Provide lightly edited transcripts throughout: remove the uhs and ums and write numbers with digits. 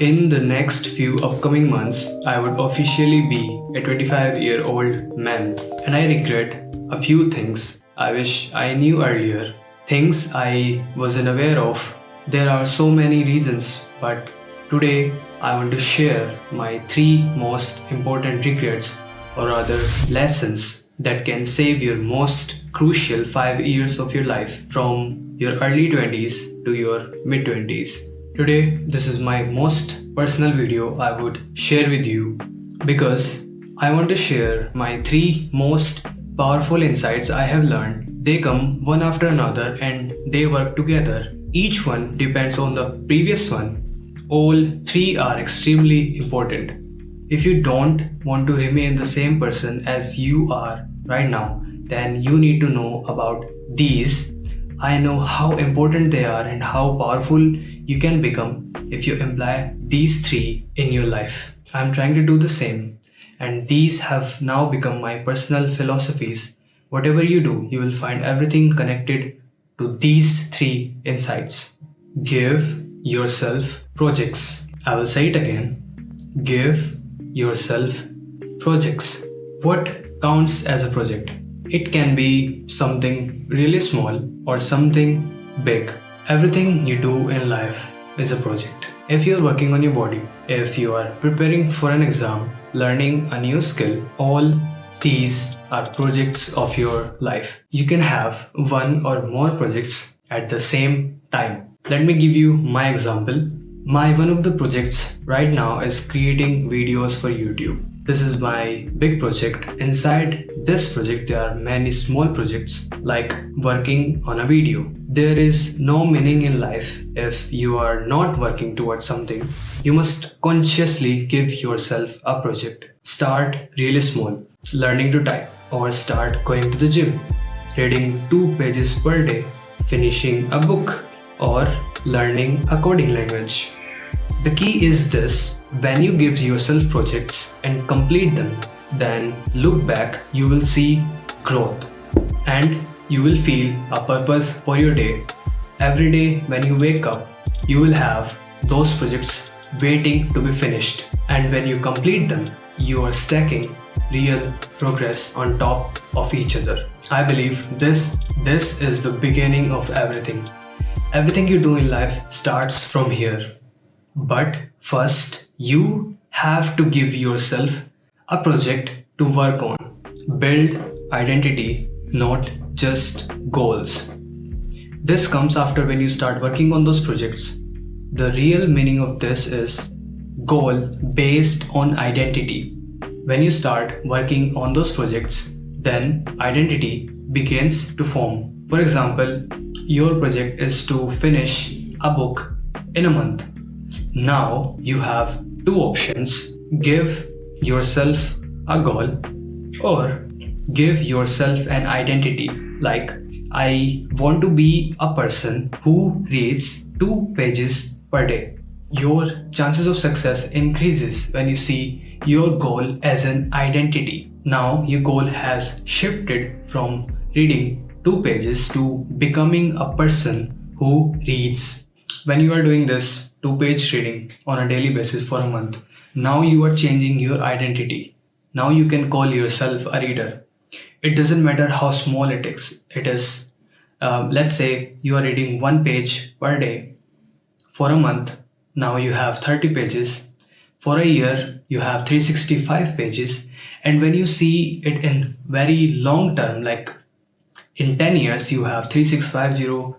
In the next few upcoming months, I would officially be a 25-year-old man, and I regret a few things I wish I knew earlier, things I wasn't aware of. There are so many reasons, but today I want to share my three most important regrets, or rather lessons, that can save your most crucial 5 years of your life from your early 20s to your mid 20s. Today, this is my most personal video I would share with you because I want to share my three most powerful insights I have learned. They come one after another and they work together. Each one depends on the previous one. All three are extremely important. If you don't want to remain the same person as you are right now, then you need to know about these. I know how important they are and how powerful you can become if you imply these three in your life. I'm trying to do the same, and these have now become my personal philosophies. Whatever you do, you will find everything connected to these three insights. Give yourself projects. I will say it again. Give yourself projects. What counts as a project? It can be something really small or something big. Everything you do in life is a project. If you're working on your body, if you are preparing for an exam, learning a new skill, all these are projects of your life. You can have one or more projects at the same time. Let me give you my example. My one of the projects right now is creating videos for YouTube. This is my big project. Inside this project, there are many small projects like working on a video. There is no meaning in life if you are not working towards something. You must consciously give yourself a project. Start really small, learning to type, or start going to the gym, reading 2 pages per day, finishing a book, or learning a coding language. The key is this: when you give yourself projects and complete them, then look back, you will see growth and you will feel a purpose for your day. Every day when you wake up, you will have those projects waiting to be finished, and when you complete them, you are stacking real progress on top of each other. I believe this is the beginning of everything. Everything you do in life starts from here. But first, you have to give yourself a project to work on. Build identity, not just goals. This comes after when you start working on those projects. The real meaning of this is goal based on identity. When you start working on those projects, then identity begins to form. For example, your project is to finish a book in a month. Now you have two options: give yourself a goal or give yourself an identity. Like, I want to be a person who reads 2 pages per day. Your chances of success increases when you see your goal as an identity. Now your goal has shifted from reading 2 pages to becoming a person who reads. When you are doing this 2-page reading on a daily basis for a month, now you are changing your identity. Now you can call yourself a reader. It doesn't matter how small it is. Let's say you are reading 1 page per day for a month. Now you have 30 pages. For a year, you have 365 pages. And when you see it in very long term, like in 10 years, you have 3650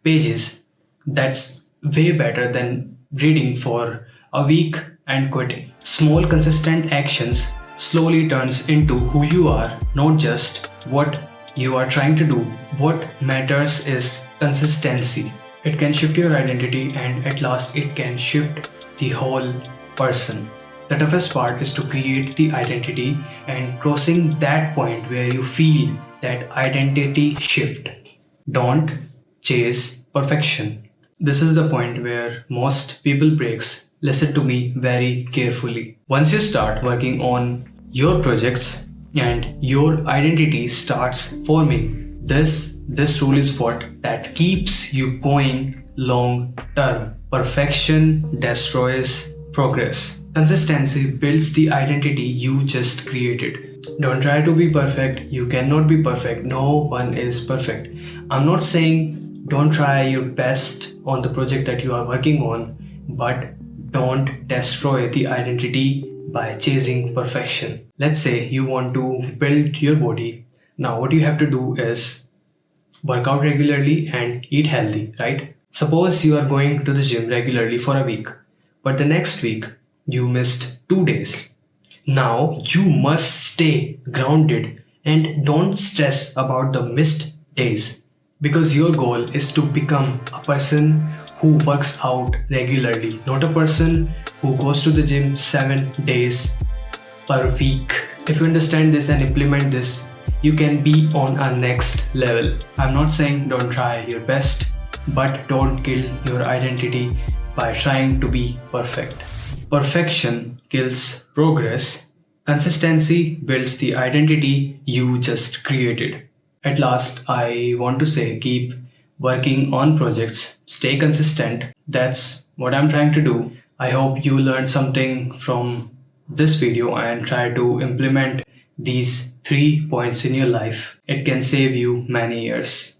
pages. That's way better than reading for a week and quitting. Small consistent actions slowly turns into who you are, not just what you are trying to do. What matters is consistency. It can shift your identity, and at last it can shift the whole person. The toughest part is to create the identity and crossing that point where you feel that identity shift. Don't chase perfection. This is the point where most people breaks. Listen to me very carefully. Once you start working on your projects and your identity starts forming, This rule is what that keeps you going long term. Perfection destroys progress. Consistency builds the identity you just created. Don't try to be perfect. You cannot be perfect. No one is perfect. I'm not saying don't try your best on the project that you are working on, but don't destroy the identity by chasing perfection. Let's say you want to build your body. Now, what you have to do is work out regularly and eat healthy, right? Suppose you are going to the gym regularly for a week, but the next week you missed 2 days. Now you must stay grounded and don't stress about the missed days because your goal is to become a person who works out regularly, not a person who goes to the gym 7 days per week. If you understand this and implement this, you can be on a next level. I'm not saying don't try your best, but don't kill your identity by trying to be perfect. Perfection kills progress. Consistency builds the identity you just created. At last, I want to say keep working on projects, stay consistent. That's what I'm trying to do. I hope you learned something from this video and try to implement these 3 points in your life. It can save you many years.